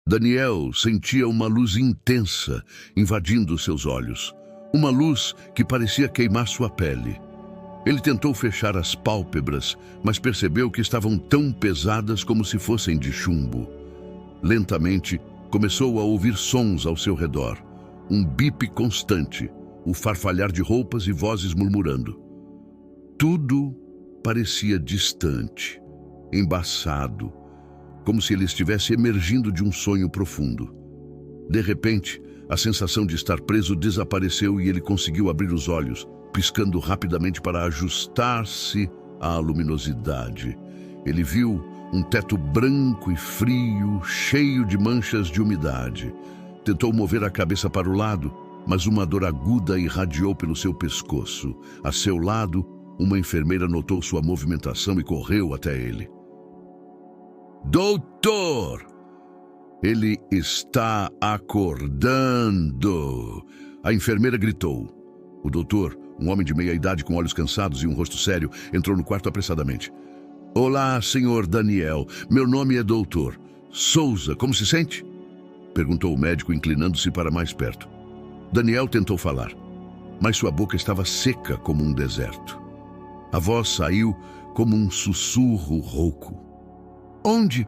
Daniel sentia uma luz intensa invadindo seus olhos. Uma luz que parecia queimar sua pele. Ele tentou fechar as pálpebras, mas percebeu que estavam tão pesadas como se fossem de chumbo. Lentamente, começou a ouvir sons ao seu redor. Um bip constante, o farfalhar de roupas e vozes murmurando. Tudo parecia distante, embaçado, como se ele estivesse emergindo de um sonho profundo. De repente, a sensação de estar preso desapareceu e ele conseguiu abrir os olhos, piscando rapidamente para ajustar-se à luminosidade. Ele viu um teto branco e frio, cheio de manchas de umidade. Tentou mover a cabeça para o lado, mas uma dor aguda irradiou pelo seu pescoço. A seu lado, uma enfermeira notou sua movimentação e correu até ele. Doutor! Ele está acordando! A enfermeira gritou. O doutor, um homem de meia idade com olhos cansados e um rosto sério, entrou no quarto apressadamente. Olá, senhor Daniel. Meu nome é doutor Souza. Como se sente? Perguntou o médico, inclinando-se para mais perto. Daniel tentou falar, mas sua boca estava seca como um deserto. A voz saiu como um sussurro rouco. Onde?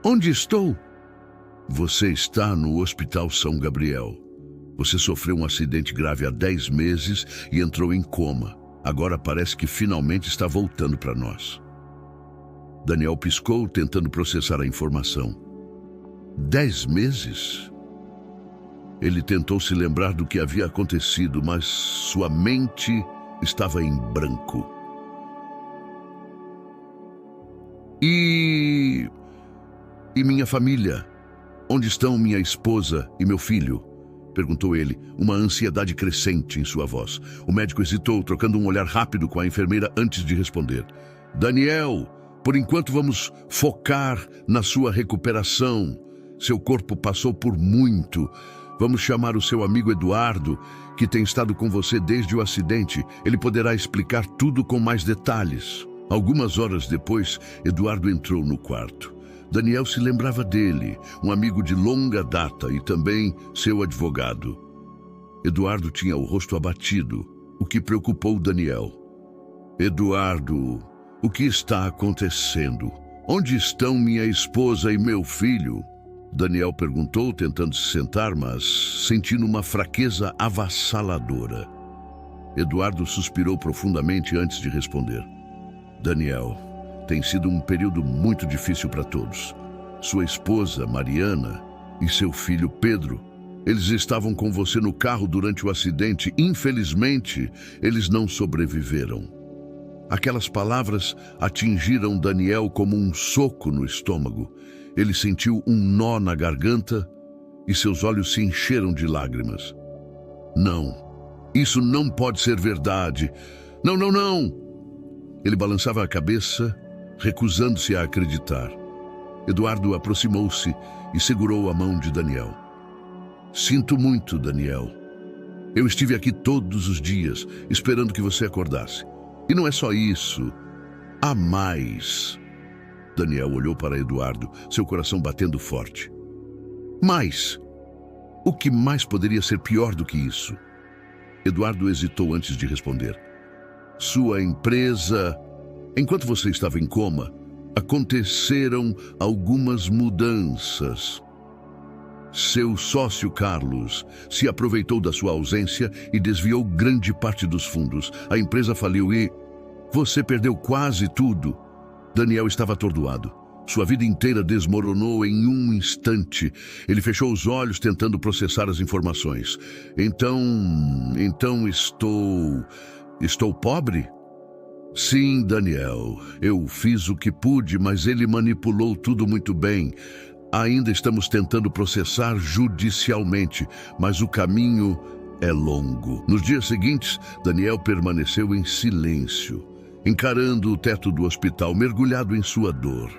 Onde estou? Você está no Hospital São Gabriel. Você sofreu um acidente grave há 10 meses e entrou em coma. Agora parece que finalmente está voltando para nós. Daniel piscou, tentando processar a informação. 10 meses? Ele tentou se lembrar do que havia acontecido, mas sua mente estava em branco. E minha família? Onde estão minha esposa e meu filho? Perguntou ele, uma ansiedade crescente em sua voz. O médico hesitou, trocando um olhar rápido com a enfermeira antes de responder. Daniel, por enquanto vamos focar na sua recuperação. Seu corpo passou por muito. Vamos chamar o seu amigo Eduardo, que tem estado com você desde o acidente. Ele poderá explicar tudo com mais detalhes. Algumas horas depois, Eduardo entrou no quarto. Daniel se lembrava dele, um amigo de longa data e também seu advogado. Eduardo tinha o rosto abatido, o que preocupou Daniel. Eduardo, o que está acontecendo? Onde estão minha esposa e meu filho? Daniel perguntou, tentando se sentar, mas sentindo uma fraqueza avassaladora. Eduardo suspirou profundamente antes de responder. Daniel, tem sido um período muito difícil para todos. Sua esposa, Mariana, e seu filho, Pedro, eles estavam com você no carro durante o acidente. Infelizmente, eles não sobreviveram. Aquelas palavras atingiram Daniel como um soco no estômago. Ele sentiu um nó na garganta e seus olhos se encheram de lágrimas. Não, isso não pode ser verdade. Não, não, não! Ele balançava a cabeça, recusando-se a acreditar. Eduardo aproximou-se e segurou a mão de Daniel. Sinto muito, Daniel. Eu estive aqui todos os dias, esperando que você acordasse. E não é só isso. Há mais. Daniel olhou para Eduardo, seu coração batendo forte. Mais? O que mais poderia ser pior do que isso? Eduardo hesitou antes de responder. Sua empresa... Enquanto você estava em coma, aconteceram algumas mudanças. Seu sócio Carlos se aproveitou da sua ausência e desviou grande parte dos fundos. A empresa faliu e... Você perdeu quase tudo. Daniel estava atordoado. Sua vida inteira desmoronou em um instante. Ele fechou os olhos tentando processar as informações. Então estou pobre? Sim, Daniel. Eu fiz o que pude, mas ele manipulou tudo muito bem. Ainda estamos tentando processar judicialmente, mas o caminho é longo. Nos dias seguintes, Daniel permaneceu em silêncio, encarando o teto do hospital, mergulhado em sua dor.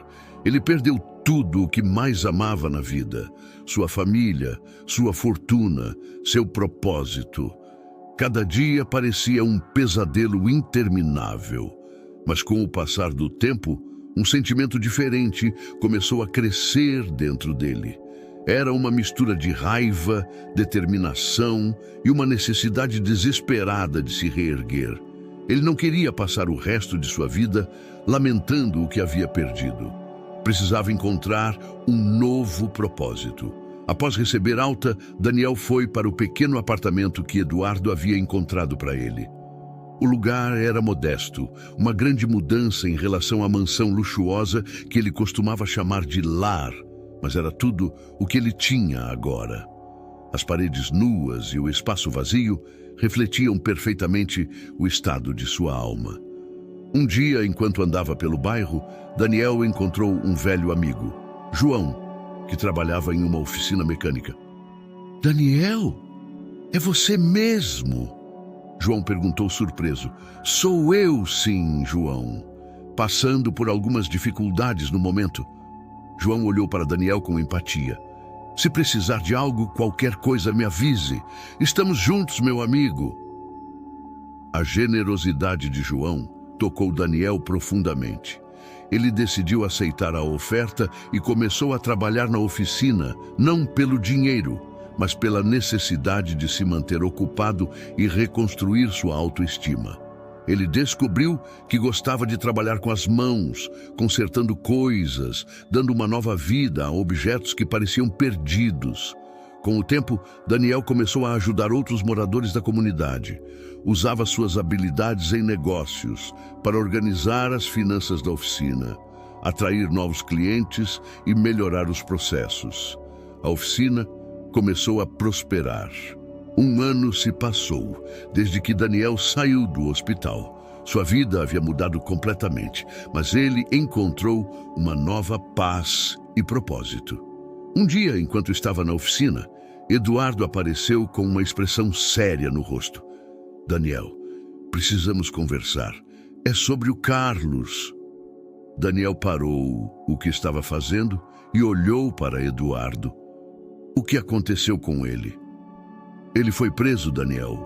Ele perdeu tudo o que mais amava na vida: sua família, sua fortuna, seu propósito. Cada dia parecia um pesadelo interminável. Mas com o passar do tempo, um sentimento diferente começou a crescer dentro dele. Era uma mistura de raiva, determinação e uma necessidade desesperada de se reerguer. Ele não queria passar o resto de sua vida lamentando o que havia perdido. Precisava encontrar um novo propósito. Após receber alta, Daniel foi para o pequeno apartamento que Eduardo havia encontrado para ele. O lugar era modesto, uma grande mudança em relação à mansão luxuosa que ele costumava chamar de lar, mas era tudo o que ele tinha agora. As paredes nuas e o espaço vazio refletiam perfeitamente o estado de sua alma. Um dia, enquanto andava pelo bairro, Daniel encontrou um velho amigo, João, que trabalhava em uma oficina mecânica. "Daniel, é você mesmo?" João perguntou surpreso. "Sou eu, sim, João. Passando por algumas dificuldades no momento." João olhou para Daniel com empatia. "Se precisar de algo, qualquer coisa me avise. Estamos juntos, meu amigo." A generosidade de João tocou Daniel profundamente. Ele decidiu aceitar a oferta e começou a trabalhar na oficina, não pelo dinheiro, mas pela necessidade de se manter ocupado e reconstruir sua autoestima. Ele descobriu que gostava de trabalhar com as mãos, consertando coisas, dando uma nova vida a objetos que pareciam perdidos. Com o tempo, Daniel começou a ajudar outros moradores da comunidade. Usava suas habilidades em negócios para organizar as finanças da oficina, atrair novos clientes e melhorar os processos. A oficina começou a prosperar. Um ano se passou, desde que Daniel saiu do hospital. Sua vida havia mudado completamente, mas ele encontrou uma nova paz e propósito. Um dia, enquanto estava na oficina, Eduardo apareceu com uma expressão séria no rosto. "Daniel, precisamos conversar. É sobre o Carlos." Daniel parou o que estava fazendo e olhou para Eduardo. "O que aconteceu com ele?" "Ele foi preso, Daniel.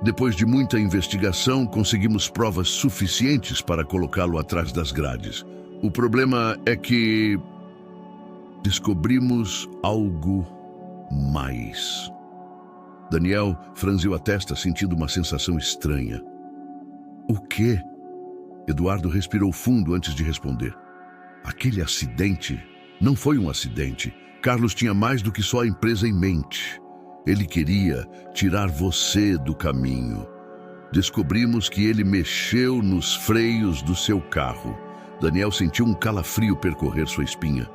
Depois de muita investigação, conseguimos provas suficientes para colocá-lo atrás das grades. O problema é que descobrimos algo mais." Daniel franziu a testa, sentindo uma sensação estranha. "O quê?" Eduardo respirou fundo antes de responder. "Aquele acidente não foi um acidente. Carlos tinha mais do que só a empresa em mente. Ele queria tirar você do caminho. Descobrimos que ele mexeu nos freios do seu carro." Daniel sentiu um calafrio percorrer sua espinha.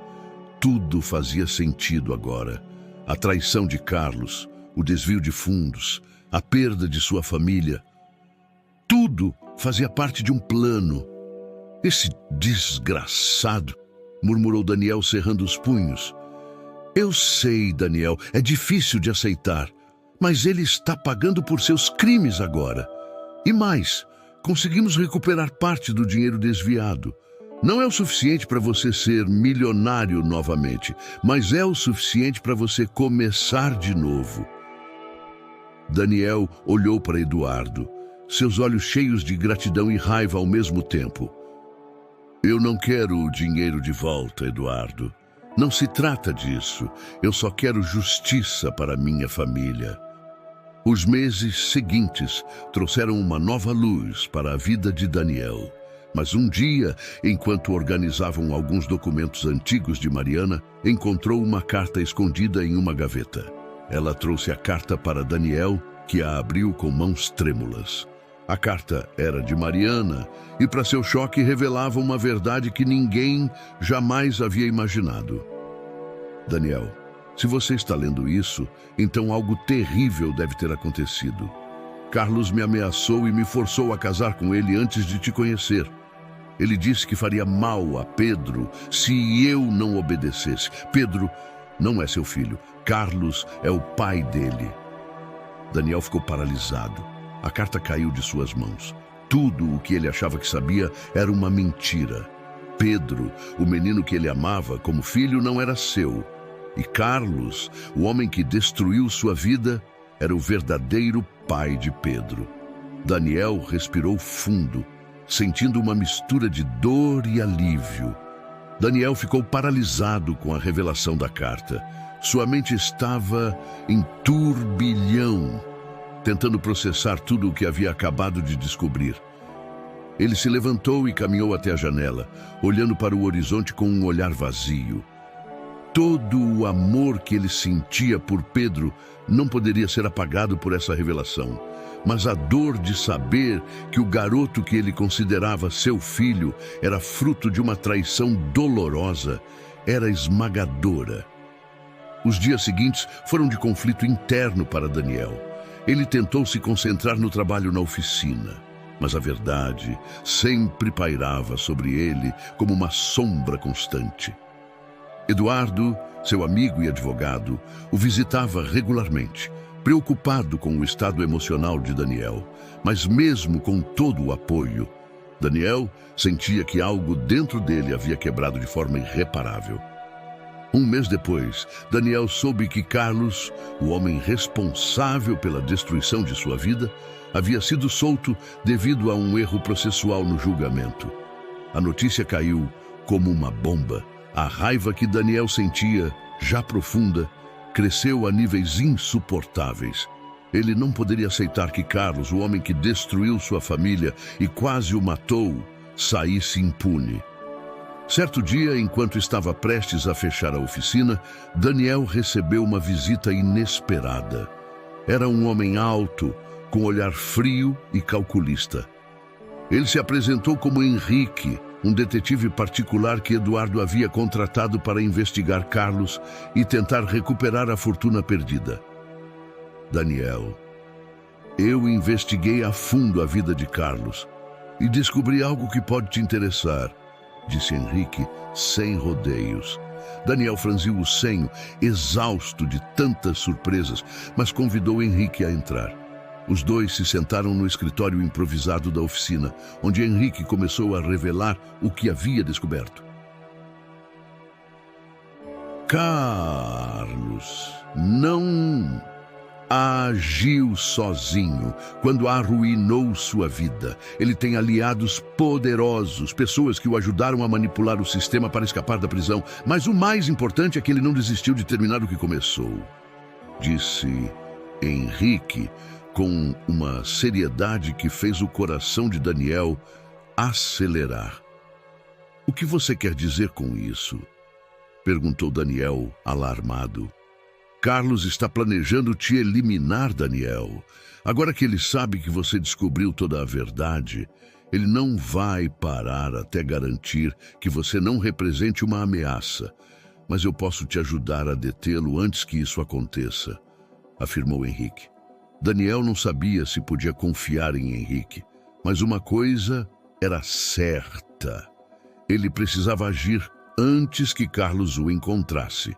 Tudo fazia sentido agora. A traição de Carlos, o desvio de fundos, a perda de sua família. Tudo fazia parte de um plano. "Esse desgraçado", murmurou Daniel, cerrando os punhos. "Eu sei, Daniel, é difícil de aceitar, mas ele está pagando por seus crimes agora. E mais, conseguimos recuperar parte do dinheiro desviado. Não é o suficiente para você ser milionário novamente, mas é o suficiente para você começar de novo." Daniel olhou para Eduardo, seus olhos cheios de gratidão e raiva ao mesmo tempo. "Eu não quero o dinheiro de volta, Eduardo. Não se trata disso. Eu só quero justiça para minha família." Os meses seguintes trouxeram uma nova luz para a vida de Daniel. Mas um dia, enquanto organizavam alguns documentos antigos de Mariana, encontrou uma carta escondida em uma gaveta. Ela trouxe a carta para Daniel, que a abriu com mãos trêmulas. A carta era de Mariana e, para seu choque, revelava uma verdade que ninguém jamais havia imaginado. "Daniel, se você está lendo isso, então algo terrível deve ter acontecido. Carlos me ameaçou e me forçou a casar com ele antes de te conhecer. Ele disse que faria mal a Pedro se eu não obedecesse. Pedro não é seu filho. Carlos é o pai dele." Daniel ficou paralisado. A carta caiu de suas mãos. Tudo o que ele achava que sabia era uma mentira. Pedro, o menino que ele amava como filho, não era seu. E Carlos, o homem que destruiu sua vida, era o verdadeiro pai de Pedro. Daniel respirou fundo, sentindo uma mistura de dor e alívio. Daniel ficou paralisado com a revelação da carta. Sua mente estava em turbilhão, tentando processar tudo o que havia acabado de descobrir. Ele se levantou e caminhou até a janela, olhando para o horizonte com um olhar vazio. Todo o amor que ele sentia por Pedro não poderia ser apagado por essa revelação, mas a dor de saber que o garoto que ele considerava seu filho era fruto de uma traição dolorosa era esmagadora. Os dias seguintes foram de conflito interno para Daniel. Ele tentou se concentrar no trabalho na oficina, mas a verdade sempre pairava sobre ele como uma sombra constante. Eduardo, seu amigo e advogado, o visitava regularmente, preocupado com o estado emocional de Daniel. Mas mesmo com todo o apoio, Daniel sentia que algo dentro dele havia quebrado de forma irreparável. Um mês depois, Daniel soube que Carlos, o homem responsável pela destruição de sua vida, havia sido solto devido a um erro processual no julgamento. A notícia caiu como uma bomba. A raiva que Daniel sentia, já profunda, cresceu a níveis insuportáveis. Ele não poderia aceitar que Carlos, o homem que destruiu sua família e quase o matou, saísse impune. Certo dia, enquanto estava prestes a fechar a oficina, Daniel recebeu uma visita inesperada. Era um homem alto, com olhar frio e calculista. Ele se apresentou como Henrique, um detetive particular que Eduardo havia contratado para investigar Carlos e tentar recuperar a fortuna perdida. Daniel, eu investiguei a fundo a vida de Carlos e descobri algo que pode te interessar, disse Henrique, sem rodeios. Daniel franziu o senho, exausto de tantas surpresas, mas convidou Henrique a entrar. Os dois se sentaram no escritório improvisado da oficina, onde Henrique começou a revelar o que havia descoberto. Carlos não agiu sozinho quando arruinou sua vida. Ele tem aliados poderosos, pessoas que o ajudaram a manipular o sistema para escapar da prisão. Mas o mais importante é que ele não desistiu de terminar o que começou, disse Henrique, com uma seriedade que fez o coração de Daniel acelerar. O que você quer dizer com isso? Perguntou Daniel, alarmado. Carlos está planejando te eliminar, Daniel. Agora que ele sabe que você descobriu toda a verdade, ele não vai parar até garantir que você não represente uma ameaça. Mas eu posso te ajudar a detê-lo antes que isso aconteça, afirmou Henrique. Daniel não sabia se podia confiar em Henrique, mas uma coisa era certa. Ele precisava agir antes que Carlos o encontrasse.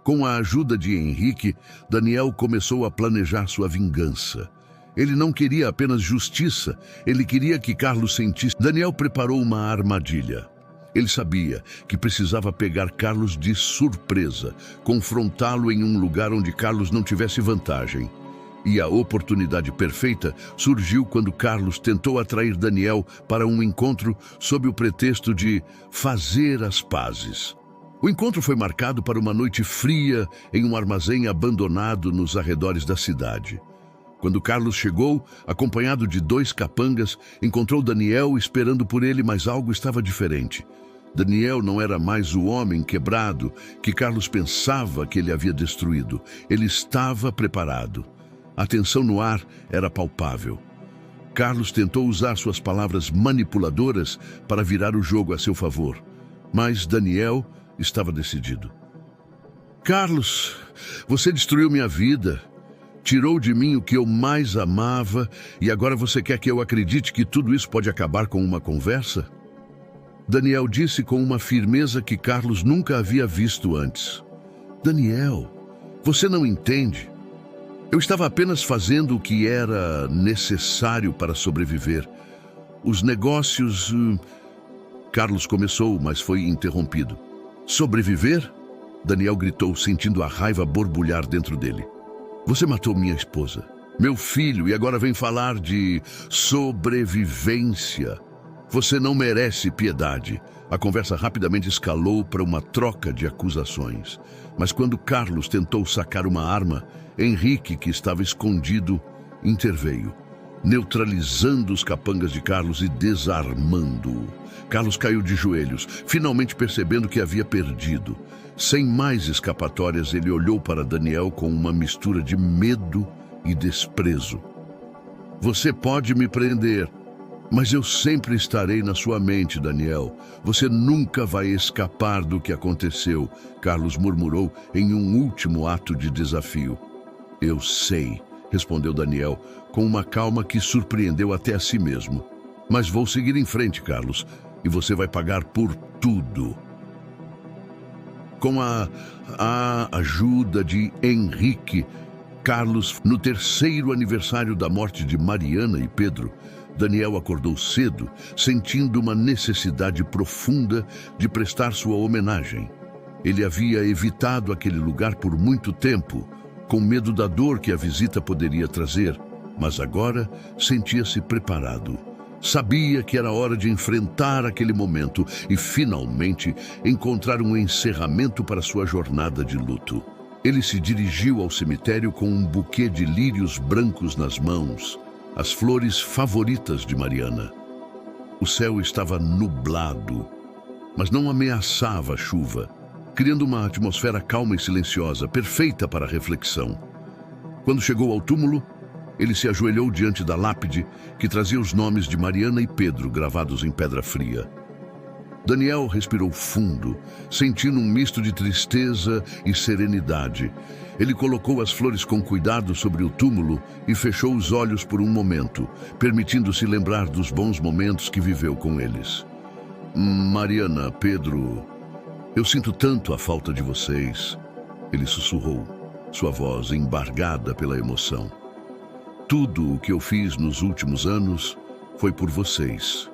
Com a ajuda de Henrique, Daniel começou a planejar sua vingança. Ele não queria apenas justiça, ele queria que Carlos sentisse. Daniel preparou uma armadilha. Ele sabia que precisava pegar Carlos de surpresa, confrontá-lo em um lugar onde Carlos não tivesse vantagem. E a oportunidade perfeita surgiu quando Carlos tentou atrair Daniel para um encontro sob o pretexto de fazer as pazes. O encontro foi marcado para uma noite fria em um armazém abandonado nos arredores da cidade. Quando Carlos chegou, acompanhado de 2 capangas, encontrou Daniel esperando por ele, mas algo estava diferente. Daniel não era mais o homem quebrado que Carlos pensava que ele havia destruído. Ele estava preparado. A tensão no ar era palpável. Carlos tentou usar suas palavras manipuladoras para virar o jogo a seu favor, mas Daniel estava decidido. Carlos, você destruiu minha vida, tirou de mim o que eu mais amava e agora você quer que eu acredite que tudo isso pode acabar com uma conversa? Daniel disse com uma firmeza que Carlos nunca havia visto antes. Daniel, você não entende. Eu estava apenas fazendo o que era necessário para sobreviver. Os negócios... Carlos começou, mas foi interrompido. Sobreviver? Daniel gritou, sentindo a raiva borbulhar dentro dele. Você matou minha esposa, meu filho, e agora vem falar de sobrevivência. Você não merece piedade. A conversa rapidamente escalou para uma troca de acusações. Mas quando Carlos tentou sacar uma arma, Henrique, que estava escondido, interveio, neutralizando os capangas de Carlos e desarmando-o. Carlos caiu de joelhos, finalmente percebendo que havia perdido. Sem mais escapatórias, ele olhou para Daniel com uma mistura de medo e desprezo. Você pode me prender, mas eu sempre estarei na sua mente, Daniel. Você nunca vai escapar do que aconteceu, Carlos murmurou em um último ato de desafio. Eu sei, respondeu Daniel, com uma calma que surpreendeu até a si mesmo. Mas vou seguir em frente, Carlos, e você vai pagar por tudo. Com a ajuda de Henrique, Carlos, no terceiro aniversário da morte de Mariana e Pedro, Daniel acordou cedo, sentindo uma necessidade profunda de prestar sua homenagem. Ele havia evitado aquele lugar por muito tempo, com medo da dor que a visita poderia trazer, mas agora sentia-se preparado. Sabia que era hora de enfrentar aquele momento e, finalmente, encontrar um encerramento para sua jornada de luto. Ele se dirigiu ao cemitério com um buquê de lírios brancos nas mãos, as flores favoritas de Mariana. O céu estava nublado, mas não ameaçava a chuva, criando uma atmosfera calma e silenciosa, perfeita para a reflexão. Quando chegou ao túmulo, ele se ajoelhou diante da lápide que trazia os nomes de Mariana e Pedro gravados em pedra fria. Daniel respirou fundo, sentindo um misto de tristeza e serenidade. Ele colocou as flores com cuidado sobre o túmulo e fechou os olhos por um momento, permitindo-se lembrar dos bons momentos que viveu com eles. Mariana, Pedro, eu sinto tanto a falta de vocês, ele sussurrou, sua voz embargada pela emoção. Tudo o que eu fiz nos últimos anos foi por vocês.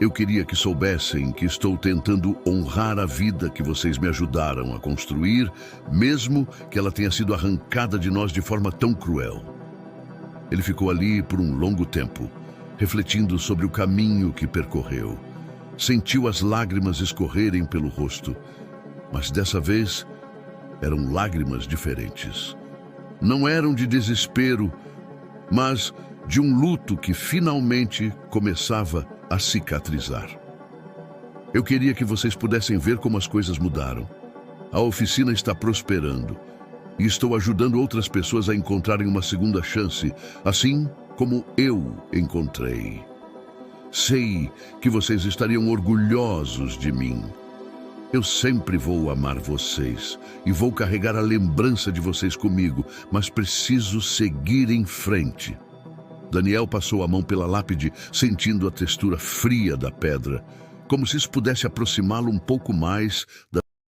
Eu queria que soubessem que estou tentando honrar a vida que vocês me ajudaram a construir, mesmo que ela tenha sido arrancada de nós de forma tão cruel. Ele ficou ali por um longo tempo, refletindo sobre o caminho que percorreu. Sentiu as lágrimas escorrerem pelo rosto, mas dessa vez eram lágrimas diferentes. Não eram de desespero, mas de um luto que finalmente começava a cicatrizar. Eu queria que vocês pudessem ver como as coisas mudaram. A oficina está prosperando e estou ajudando outras pessoas a encontrarem uma segunda chance, assim como eu encontrei. Sei que vocês estariam orgulhosos de mim. Eu sempre vou amar vocês e vou carregar a lembrança de vocês comigo, mas preciso seguir em frente. Daniel passou a mão pela lápide, sentindo a textura fria da pedra, como se isso pudesse aproximá-lo um pouco mais da